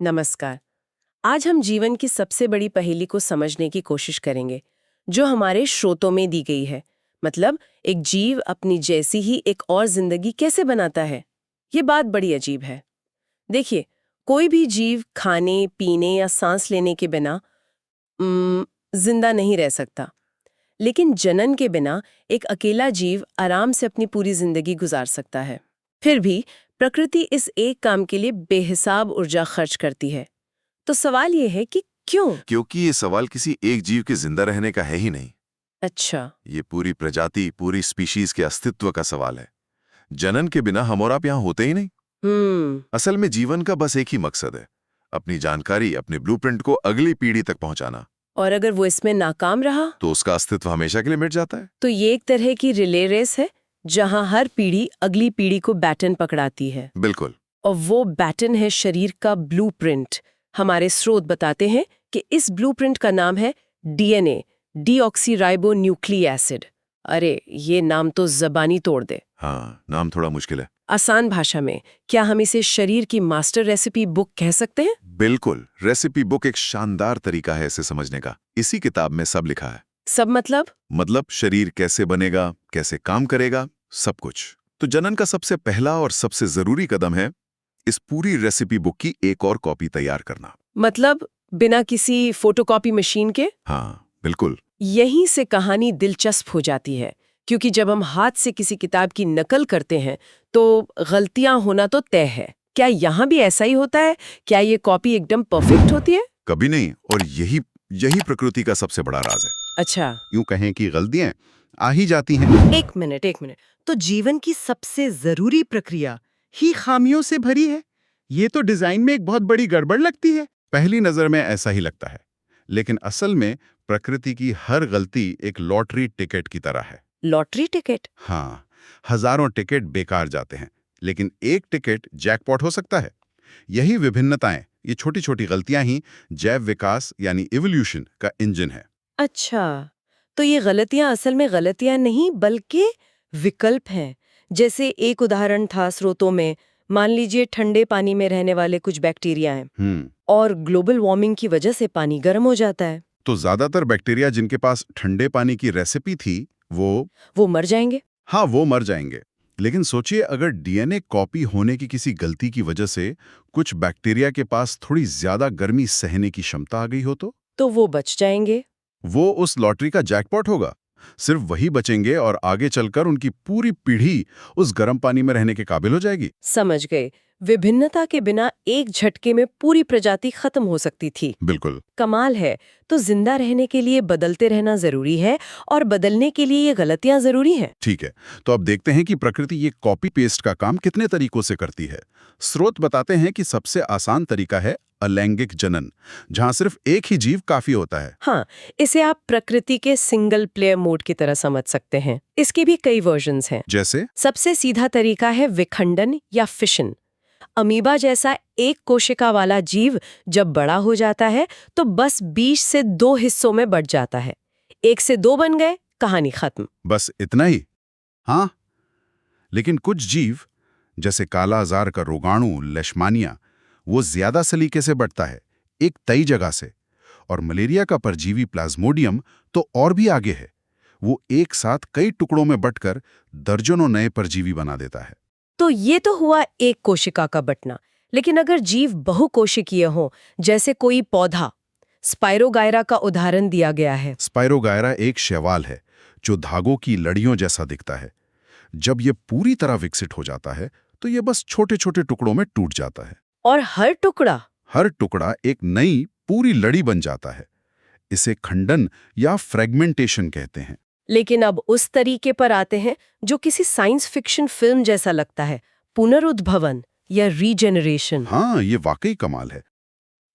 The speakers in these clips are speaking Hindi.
नमस्कार। आज हम जीवन की सबसे बड़ी पहेली को समझने की कोशिश करेंगे, जो हमारे स्रोतों में दी गई है। मतलब एक जीव अपनी जैसी ही एक और जिंदगी कैसे बनाता है। ये बात बड़ी अजीब है। देखिए, कोई भी जीव खाने, पीने या सांस लेने के बिना जिंदा नहीं रह सकता। लेकिन जनन के बिना एक अकेला जीव आराम से अपनी पूरी जिंदगी गुजार सकता है। फिर भी प्रकृति इस एक काम के लिए बेहिसाब ऊर्जा खर्च करती है। तो सवाल ये है कि क्यों? क्योंकि ये सवाल किसी एक जीव के जिंदा रहने का है ही नहीं। अच्छा। ये पूरी प्रजाति, पूरी स्पीशीज के अस्तित्व का सवाल है। जनन के बिना हम और आप यहाँ होते ही नहीं। असल में जीवन का बस एक ही मकसद है, अपनी जानकारी, अपने ब्लूप्रिंट को अगली पीढ़ी तक पहुंचाना। और अगर वो इसमें नाकाम रहा तो उसका अस्तित्व हमेशा के लिए मिट जाता है। तो ये एक तरह की रिले रेस है, जहां हर पीढ़ी अगली पीढ़ी को बैटन पकड़ाती है। बिल्कुल। और वो बैटन है शरीर का ब्लूप्रिंट। हमारे स्रोत बताते हैं कि इस ब्लूप्रिंट का नाम है डीएनए, डीऑक्सीराइबो न्यूक्लिक एसिड। अरे, ये नाम तो जबानी तोड़ दे। हाँ, नाम थोड़ा मुश्किल है। आसान भाषा में क्या हम इसे शरीर की मास्टर रेसिपी बुक कह सकते हैं? बिल्कुल। रेसिपी बुक एक शानदार तरीका है इसे समझने का। इसी किताब में सब लिखा है। सब मतलब शरीर कैसे बनेगा, कैसे काम करेगा, सब कुछ। तो जनन का सबसे पहला और सबसे जरूरी कदम है इस पूरी रेसिपी बुक की एक और कॉपी तैयार करना। मतलब बिना किसी फोटोकॉपी मशीन के? हाँ, बिल्कुल। यहीं से कहानी दिलचस्प हो जाती है, क्योंकि जब हम हाथ से किसी किताब की नकल करते हैं तो गलतियां होना तो तय है। क्या यहाँ भी ऐसा ही होता है? क्या ये कॉपी एकदम परफेक्ट होती है? कभी नहीं। और यही प्रकृति का सबसे बड़ा राज है। अच्छा। यूं कहें कि गलतियां आ ही जाती हैं। एक मिनट। तो जीवन की सबसे जरूरी प्रक्रिया ही खामियों से भरी है। ये तो डिजाइन में एक बहुत बड़ी गड़बड़ लगती है। पहली नजर में ऐसा ही लगता है, लेकिन असल में प्रकृति की हर गलती एक लॉटरी टिकट की तरह है। Lottery ticket? हाँ, हजारों टिकट बेकार जाते हैं, लेकिन एक टिकट जैकपॉट हो सकता है। यही विभिन्नताएं, ये छोटी छोटी गलतियां ही जैव विकास यानी इवोल्यूशन का इंजन है। अच्छा, तो ये गलतियां असल में गलतियां नहीं बल्कि विकल्प हैं। जैसे एक उदाहरण था स्रोतों में, मान लीजिए ठंडे पानी में रहने वाले कुछ बैक्टीरिया हैं और ग्लोबल वार्मिंग की वजह से पानी गर्म हो जाता है। तो ज्यादातर बैक्टीरिया जिनके पास ठंडे पानी की रेसिपी थी वो मर जाएंगे। हाँ, वो मर जाएंगे। लेकिन सोचिए, अगर डीएनए कॉपी होने की किसी गलती की वजह से कुछ बैक्टीरिया के पास थोड़ी ज्यादा गर्मी सहने की क्षमता आ गई हो तो वो बच जाएंगे। वो उस लॉटरी का जैकपॉट होगा। सिर्फ वही बचेंगे और आगे चलकर उनकी पूरी पीढ़ी उस गर्म पानी में रहने के काबिल हो जाएगी। समझ गए। विभिन्नता के बिना एक झटके में पूरी प्रजाति खत्म हो सकती थी। बिल्कुल। कमाल है। तो जिंदा रहने के लिए बदलते रहना जरूरी है और बदलने के लिए ये गलतियां जरूरी हैं। ठीक है, तो अब देखते हैं कि प्रकृति ये कॉपी पेस्ट का काम कितने तरीकों से करती है। स्रोत बताते हैं कि सबसे आसान तरीका है अलैंगिक जनन, जहां सिर्फ एक ही जीव काफी होता है। हाँ, इसे आप प्रकृति के सिंगल प्लेयर मोड की तरह समझ सकते हैं। इसके भी कई वर्जन्स हैं। जैसे सबसे सीधा तरीका है विखंडन या फिशन। अमीबा जैसा एक कोशिका वाला जीव जब बड़ा हो जाता है तो बस 20 से 2 हिस्सों में बंट जाता है। 1 से 2 बन गए, कहानी खत्म। बस इतना ही? हाँ, लेकिन कुछ जीव जैसे काला आजार का रोगाणु लेशमानिया, वो ज्यादा सलीके से बढ़ता है, एक तय जगह से। और मलेरिया का परजीवी प्लाज्मोडियम तो और भी आगे है। वो एक साथ कई टुकड़ों में बंटकर दर्जनों नए परजीवी बना देता है। तो ये तो हुआ एक कोशिका का बंटना। लेकिन अगर जीव बहुकोशिकीय हो, जैसे कोई पौधा, स्पाइरोगायरा का उदाहरण दिया गया है। स्पाइरोगायरा एक शैवाल है जो धागों की लड़ियों जैसा दिखता है। जब ये पूरी तरह विकसित हो जाता है तो ये बस छोटे छोटे टुकड़ों में टूट जाता है। और हर टुकड़ा एक नई पूरी लड़ी बन जाता है। इसे खंडन या फ्रेगमेंटेशन कहते हैं। लेकिन अब उस तरीके पर आते हैं जो किसी साइंस फिक्शन फिल्म जैसा लगता है, पुनरुद्भवन या रीजेनरेशन। हाँ, ये वाकई कमाल है।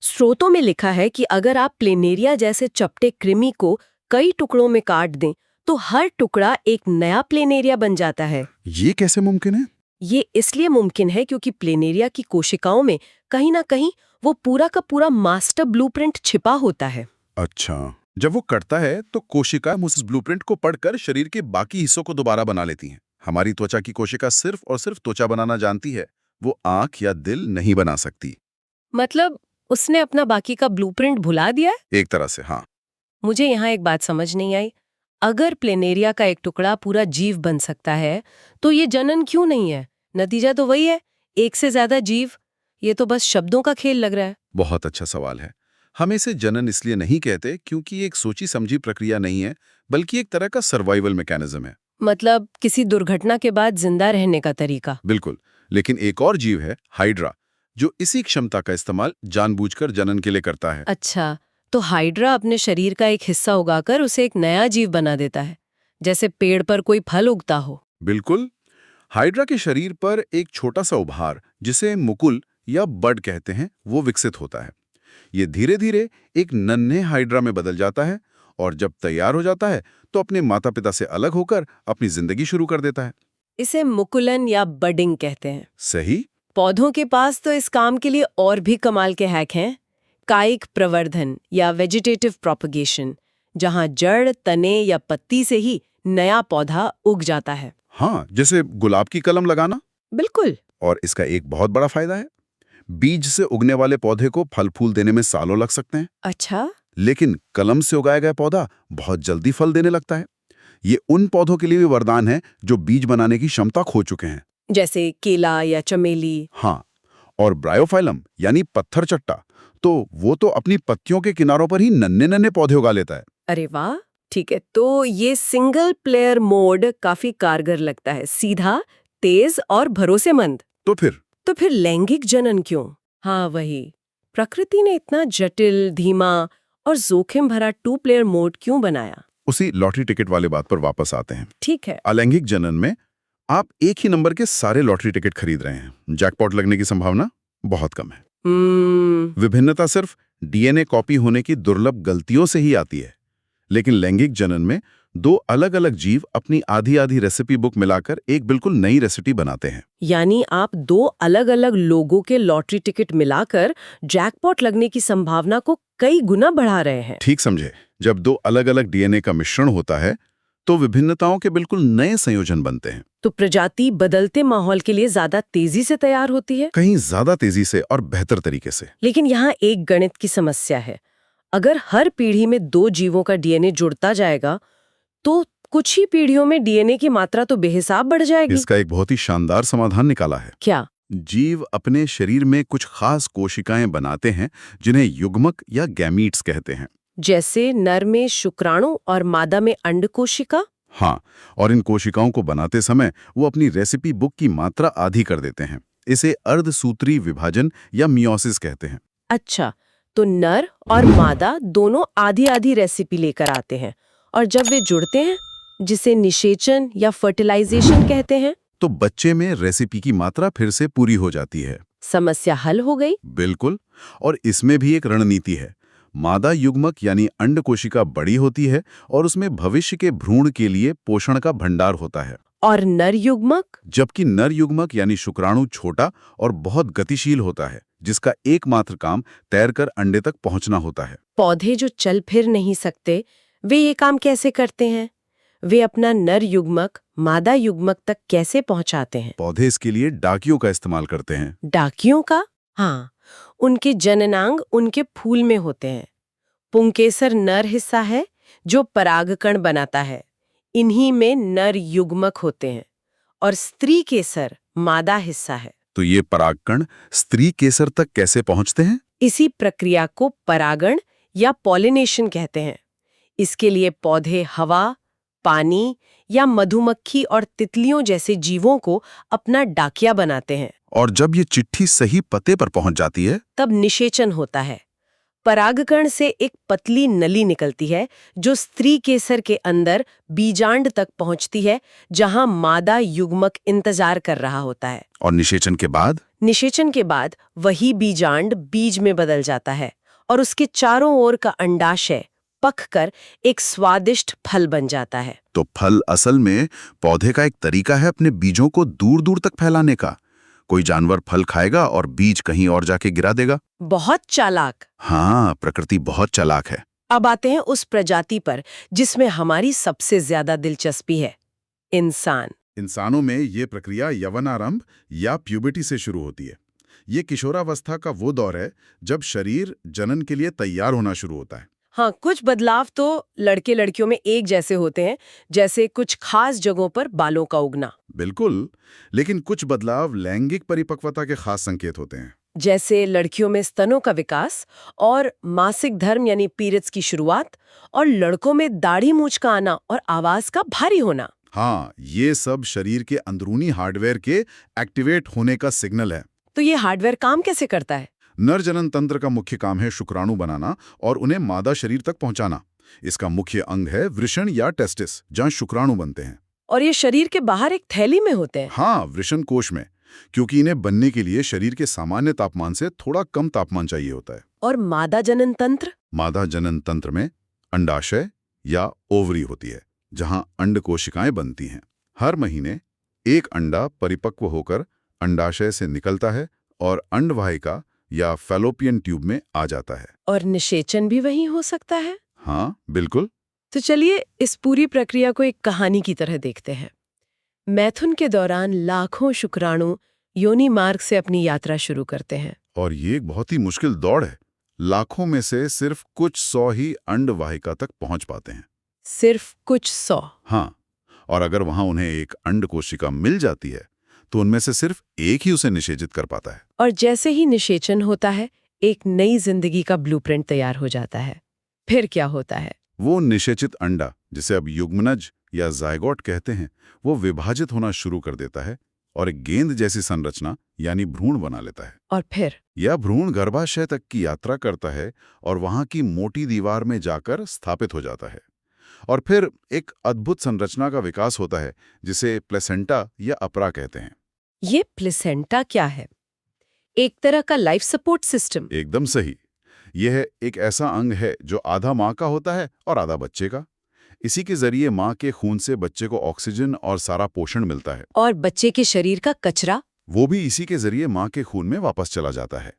स्रोतों में लिखा है कि अगर आप प्लेनेरिया जैसे चपटे कृमि को कई टुकड़ों में काट दें तो हर टुकड़ा एक नया प्लेनेरिया बन जाता है। ये कैसे मुमकिन है? ये इसलिए मुमकिन है क्योंकि प्लेनेरिया की कोशिकाओं में कहीं ना कहीं वो पूरा का पूरा मास्टर ब्लूप्रिंट छिपा होता है। अच्छा, जब वो कटता है तो कोशिका उस ब्लूप्रिंट को पढ़कर शरीर के बाकी हिस्सों को दोबारा बना लेती हैं। हमारी त्वचा की कोशिका सिर्फ और सिर्फ त्वचा बनाना जानती है, वो आंख या दिल नहीं बना सकती। मतलब उसने अपना बाकी का ब्लूप्रिंट भुला दिया है? एक तरह से हाँ। मुझे यहाँ एक बात समझ नहीं आई। अगर प्लेनेरिया का एक टुकड़ा पूरा जीव बन सकता है तो ये जनन क्यों नहीं है? नतीजा तो वही है, एक से ज्यादा जीव। ये तो बस शब्दों का खेल लग रहा है। बहुत अच्छा सवाल है। हम इसे जनन इसलिए नहीं कहते क्योंकि ये एक सोची समझी प्रक्रिया नहीं है, बल्कि एक तरह का सर्वाइवल मैकेनिज्म है। मतलब किसी दुर्घटना के बाद जिंदा रहने का तरीका। बिल्कुल। लेकिन एक और जीव है हाइड्रा, जो इसी क्षमता का इस्तेमाल जानबूझकर जनन के लिए करता है। अच्छा, तो हाइड्रा अपने शरीर का एक हिस्सा उगाकर उसे एक नया जीव बना देता है, जैसे पेड़ पर कोई फल उगता हो। बिल्कुल। हाइड्रा के शरीर पर एक छोटा सा उभार, जिसे मुकुल या बड कहते हैं, वो विकसित होता है। ये धीरे धीरे एक नन्हे हाइड्रा में बदल जाता है और जब तैयार हो जाता है तो अपने माता पिता से अलग होकर अपनी जिंदगी शुरू कर देता है। इसे मुकुलन या बडिंग कहते हैं। सही। पौधों के पास तो इस काम के लिए और भी कमाल के हैक हैं। कायिक प्रवर्धन या वेजिटेटिव प्रोपगेशन, जहां जड़, तने या पत्ती से ही नया पौधा उग जाता है। हाँ, जैसे गुलाब की कलम लगाना। बिल्कुल। और इसका एक बहुत बड़ा फायदा है, बीज से उगने वाले पौधे को फल फूल देने में सालों लग सकते हैं। अच्छा। लेकिन कलम से उगाया गया पौधा बहुत जल्दी फल देने लगता है। ये उन पौधों के लिए भी वरदान है जो बीज बनाने की क्षमता खो चुके हैं, जैसे केला या चमेली। हाँ। और ब्रायोफाइलम यानी पत्थर चट्टा, तो वो तो अपनी पत्तियों के किनारों पर ही नन्हे नन्हे पौधे उगा लेता है। अरे वाह, ठीक है। तो ये सिंगल प्लेयर मोड काफी कारगर लगता है, सीधा, तेज और भरोसेमंद। तो फिर लैंगिक जनन क्यों? हाँ वही, प्रकृति ने इतना जटिल, धीमा और जोखिम भरा 2 प्लेयर मोड क्यों बनाया? उसी लॉटरी टिकट वाले बात पर वापस आते हैं। ठीक है। अलैंगिक जनन में आप एक ही नंबर के सारे लॉटरी टिकट खरीद रहे हैं, जैकपॉट लगने की संभावना बहुत कम है। विभिन्नता सिर्फ डीएनए कॉपी होने की दुर्लभ गलतियों से ही आती है। लेकिन लैंगिक जनन में 2 अलग-अलग जीव अपनी आधी-आधी रेसिपी बुक मिलाकर एक बिल्कुल नई रेसिपी बनाते हैं। यानी आप 2 अलग-अलग लोगों के लॉटरी टिकट मिलाकर जैकपॉट लगने की संभावना को कई गुना बढ़ा रहे हैं। ठीक समझे। जब 2 अलग-अलग डीएनए का मिश्रण होता है तो विभिन्नताओं के बिल्कुल नए संयोजन बनते हैं। तो प्रजाति बदलते माहौल के लिए ज्यादा तेजी से तैयार होती है? कहीं ज्यादा तेजी से और बेहतर तरीके से। लेकिन यहाँ एक गणित की समस्या है। अगर हर पीढ़ी में 2 जीवों का डीएनए जुड़ता जाएगा तो कुछ ही पीढ़ियों में डीएनए की मात्रा तो बेहिसाब बढ़ जाएगी। इसका एक बहुत ही शानदार समाधान निकाला है। क्या? जीव अपने शरीर में कुछ खास कोशिकाएं बनाते हैं जिन्हें युग्मक या गैमीट्स कहते हैं। जैसे नर में शुक्राणु और मादा में अंड कोशिका। हाँ, और इन कोशिकाओं को बनाते समय वो अपनी रेसिपी बुक की मात्रा आधी कर देते हैं। इसे अर्धसूत्री विभाजन या मियोसिस कहते हैं। अच्छा, तो नर और मादा दोनों आधी आधी रेसिपी लेकर आते हैं और जब वे जुड़ते हैं, जिसे निषेचन या फर्टिलाइजेशन कहते हैं, तो बच्चे में रेसिपी की मात्रा फिर से पूरी हो जाती है। समस्या हल हो गई। बिल्कुल। और इसमें भी एक रणनीति है। मादा युग्मक यानी अंड कोशिका बड़ी होती है और उसमें भविष्य के भ्रूण के लिए पोषण का भंडार होता है। और नर युग्मक? जबकि नर युग्मक यानी शुक्राणु छोटा और बहुत गतिशील होता है, जिसका एकमात्र काम तैरकर अंडे तक पहुंचना होता है। पौधे जो चल फिर नहीं सकते, वे ये काम कैसे करते हैं? वे अपना नर युग्मक मादा युग्मक तक कैसे पहुंचाते हैं? पौधे इसके लिए डाकियों का इस्तेमाल करते हैं। डाकियों का? हाँ, उनके जननांग उनके फूल में होते हैं। पुंकेसर नर हिस्सा है जो परागकण बनाता है। इन्हीं में नर युग्मक होते हैं और स्त्री केसर मादा हिस्सा है। तो ये परागकण स्त्री केसर तक कैसे पहुंचते हैं? इसी प्रक्रिया को परागण या पॉलिनेशन कहते हैं। इसके लिए पौधे हवा, पानी या मधुमक्खी और तितलियों जैसे जीवों को अपना डाकिया बनाते हैं। और जब ये चिट्ठी सही पते पर पहुंच जाती है, तब निषेचन होता है। परागकण से एक पतली नली निकलती है जो स्त्री केसर के अंदर बीजांड तक पहुंचती है, जहां मादा युग्मक इंतजार कर रहा होता है। और निषेचन के बाद? निषेचन के बाद वही बीजांड बीज में बदल जाता है और उसके चारों ओर का अंडाशय पककर एक स्वादिष्ट फल बन जाता है। तो फल असल में पौधे का एक तरीका है अपने बीजों को दूर दूर तक फैलाने का। कोई जानवर फल खाएगा और बीज कहीं और जाके गिरा देगा। बहुत चालाक। हाँ, प्रकृति बहुत चालाक है। अब आते हैं उस प्रजाति पर जिसमें हमारी सबसे ज्यादा दिलचस्पी है, इंसान। इंसानों में ये प्रक्रिया यवनारंभ या प्यूबर्टी से शुरू होती है। ये किशोरावस्था का वो दौर है जब शरीर जनन के लिए तैयार होना शुरू होता है। हाँ, कुछ बदलाव तो लड़के लड़कियों में एक जैसे होते हैं, जैसे कुछ खास जगहों पर बालों का उगना। बिल्कुल, लेकिन कुछ बदलाव लैंगिक परिपक्वता के खास संकेत होते हैं। जैसे लड़कियों में स्तनों का विकास और मासिक धर्म यानी पीरियड्स की शुरुआत, और लड़कों में दाढ़ी मूंछ का आना और आवाज का भारी होना। हाँ, ये सब शरीर के अंदरूनी हार्डवेयर के एक्टिवेट होने का सिग्नल है। तो ये हार्डवेयर काम कैसे करता है? नर जनन तंत्र का मुख्य काम है शुक्राणु बनाना और उन्हें मादा शरीर तक पहुंचाना। इसका मुख्य अंग है वृषण या टेस्टिस, जहां शुक्राणु बनते हैं। और ये शरीर के बाहर एक थैली में होते हैं? हाँ, वृषण कोश में, क्योंकि इन्हें बनने के लिए शरीर के सामान्य तापमान से थोड़ा कम तापमान चाहिए होता है। और मादा जनन तंत्र? मादा जनन तंत्र में अंडाशय या ओवरी होती है, जहां अंड कोशिकाएं बनती हैं। हर महीने एक अंडा परिपक्व होकर अंडाशय से निकलता है और अंडवाहिका या फैलोपियन ट्यूब में आ जाता है। और निषेचन भी वहीं हो सकता है? हाँ, बिल्कुल। तो चलिए इस पूरी प्रक्रिया को एक कहानी की तरह देखते हैं। मैथुन के दौरान लाखों शुक्राणु योनि मार्ग से अपनी यात्रा शुरू करते हैं। और ये एक बहुत ही मुश्किल दौड़ है। लाखों में से सिर्फ कुछ 100 ही अंडवाहिका तक पहुंच पाते हैं। सिर्फ कुछ 100? हाँ, और अगर वहां उन्हें एक अंड कोशिका मिल जाती है तो उनमें से सिर्फ एक ही उसे निषेचित कर पाता है। और जैसे ही निषेचन होता है, एक नई जिंदगी का ब्लूप्रिंट तैयार हो जाता है। फिर क्या होता है? वो निषेचित अंडा, जिसे अब युग्मनज या जायगोट कहते हैं, वो विभाजित होना शुरू कर देता है और एक गेंद जैसी संरचना यानी भ्रूण बना लेता है। और फिर? यह भ्रूण गर्भाशय तक की यात्रा करता है और वहां की मोटी दीवार में जाकर स्थापित हो जाता है। और फिर एक अद्भुत संरचना का विकास होता है जिसे प्लेसेंटा या अपरा कहते हैं। ये प्लेसेंटा क्या है? एक तरह का लाइफ सपोर्ट सिस्टम? एकदम सही। यह एक ऐसा अंग है जो आधा माँ का होता है और आधा बच्चे का। इसी के जरिए माँ के खून से बच्चे को ऑक्सीजन और सारा पोषण मिलता है। और बच्चे के शरीर का कचरा? वो भी इसी के जरिए माँ के खून में वापस चला जाता है।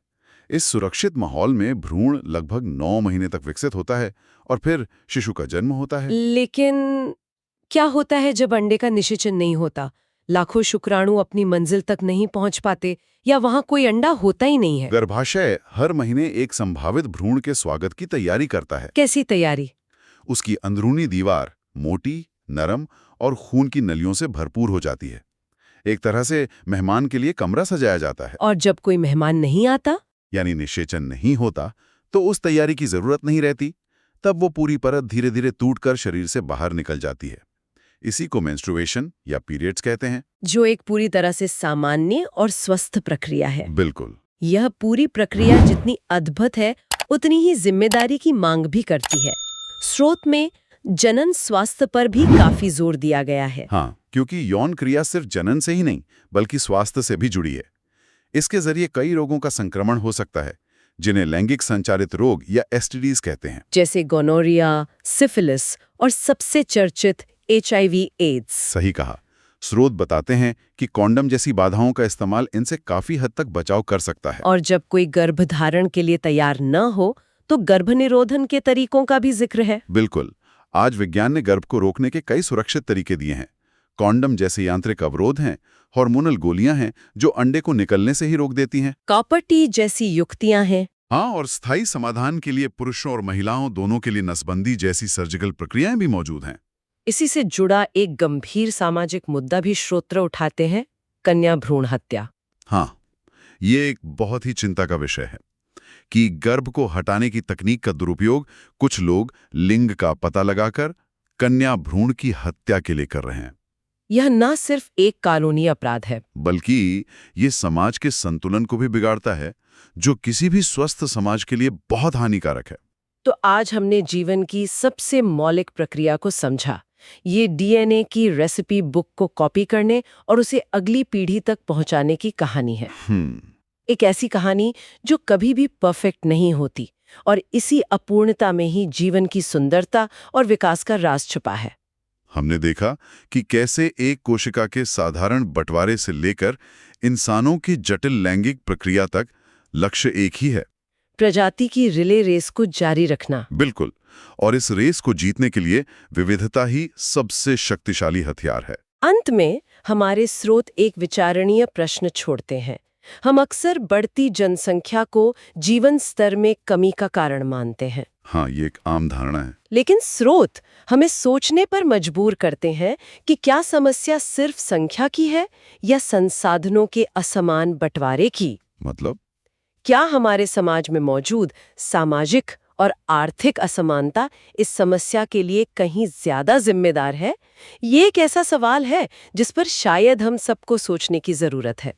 इस सुरक्षित माहौल में भ्रूण लगभग 9 महीने तक विकसित होता है और फिर शिशु का जन्म होता है। लेकिन क्या होता है जब अंडे का निषेचन नहीं होता? लाखों शुक्राणु अपनी मंजिल तक नहीं पहुंच पाते या वहां कोई अंडा होता ही नहीं है? गर्भाशय हर महीने एक संभावित भ्रूण के स्वागत की तैयारी करता है। कैसी तैयारी? उसकी अंदरूनी दीवार मोटी, नरम और खून की नलियों से भरपूर हो जाती है। एक तरह से मेहमान के लिए कमरा सजाया जाता है। और जब कोई मेहमान नहीं आता, यानी निषेचन नहीं होता, तो उस तैयारी की जरूरत नहीं रहती। तब वो पूरी परत धीरे धीरे टूटकर शरीर से बाहर निकल जाती है। इसी को मेंस्ट्रुएशन या पीरियड्स कहते हैं, जो एक पूरी तरह से सामान्य और स्वस्थ प्रक्रिया है। बिल्कुल। यह पूरी प्रक्रिया जितनी अद्भुत है, उतनी ही जिम्मेदारी की मांग भी करती है। स्रोत में जनन स्वास्थ्य पर भी काफी जोर दिया गया है। हाँ, क्योंकि यौन क्रिया सिर्फ जनन से ही नहीं बल्कि स्वास्थ्य से भी जुड़ी है। इसके जरिए कई रोगों का संक्रमण हो सकता है, जिन्हें लैंगिक संचारित रोग या एसटीडीज कहते हैं, जैसे गोनोरिया, सिफिलिस और सबसे चर्चित HIV एड्स। सही कहा। स्रोत बताते हैं कि कॉन्डम जैसी बाधाओं का इस्तेमाल इनसे काफी हद तक बचाव कर सकता है। और जब कोई गर्भधारण के लिए तैयार न हो तो गर्भनिरोधन के तरीकों का भी जिक्र है। बिल्कुल। आज विज्ञान ने गर्भ को रोकने के कई सुरक्षित तरीके दिए हैं। कॉन्डम जैसे यांत्रिक अवरोध हैं, हार्मोनल गोलियां हैं जो अंडे को निकलने से ही रोक देती हैं। कॉपर टी जैसी युक्तियां हैं। हाँ, और स्थायी समाधान के लिए पुरुषों और महिलाओं दोनों के लिए नसबंदी जैसी सर्जिकल प्रक्रियाएं भी मौजूद हैं। इसी से जुड़ा एक गंभीर सामाजिक मुद्दा भी श्रोत्र उठाते हैं, कन्या भ्रूण हत्या। हाँ, ये एक बहुत ही चिंता का विषय है कि गर्भ को हटाने की तकनीक का दुरुपयोग कुछ लोग लिंग का पता लगाकर कन्या भ्रूण की हत्या के लिए कर रहे हैं। यह न सिर्फ एक कानूनी अपराध है, बल्कि ये समाज के संतुलन को भी बिगाड़ता है, जो किसी भी स्वस्थ समाज के लिए बहुत हानिकारक है। तो आज हमने जीवन की सबसे मौलिक प्रक्रिया को समझा। ये DNA की रेसिपी बुक को कॉपी करने और उसे अगली पीढ़ी तक पहुंचाने की कहानी है। एक ऐसी कहानी जो कभी भी परफेक्ट नहीं होती, और इसी अपूर्णता में ही जीवन की सुंदरता और विकास का राज छुपा है। हमने देखा कि कैसे एक कोशिका के साधारण बंटवारे से लेकर इंसानों की जटिल लैंगिक प्रक्रिया तक लक्ष्य एक ही है, प्रजाति की रिले रेस को जारी रखना। बिल्कुल। और इस रेस को जीतने के लिए विविधता ही सबसे शक्तिशाली हथियार है। अंत में हमारे स्रोत एक विचारणीय प्रश्न छोड़ते हैं। हम अक्सर बढ़ती जनसंख्या को जीवन स्तर में कमी का कारण मानते हैं, हाँ, ये एक आम धारणा है। लेकिन स्रोत हमें सोचने पर मजबूर करते हैं कि क्या समस्या सिर्फ संख्या की है या संसाधनों के असमान बंटवारे की। मतलब? क्या हमारे समाज में मौजूद सामाजिक और आर्थिक असमानता इस समस्या के लिए कहीं ज्यादा जिम्मेदार है? ये एक ऐसा सवाल है जिस पर शायद हम सबको सोचने की जरूरत है।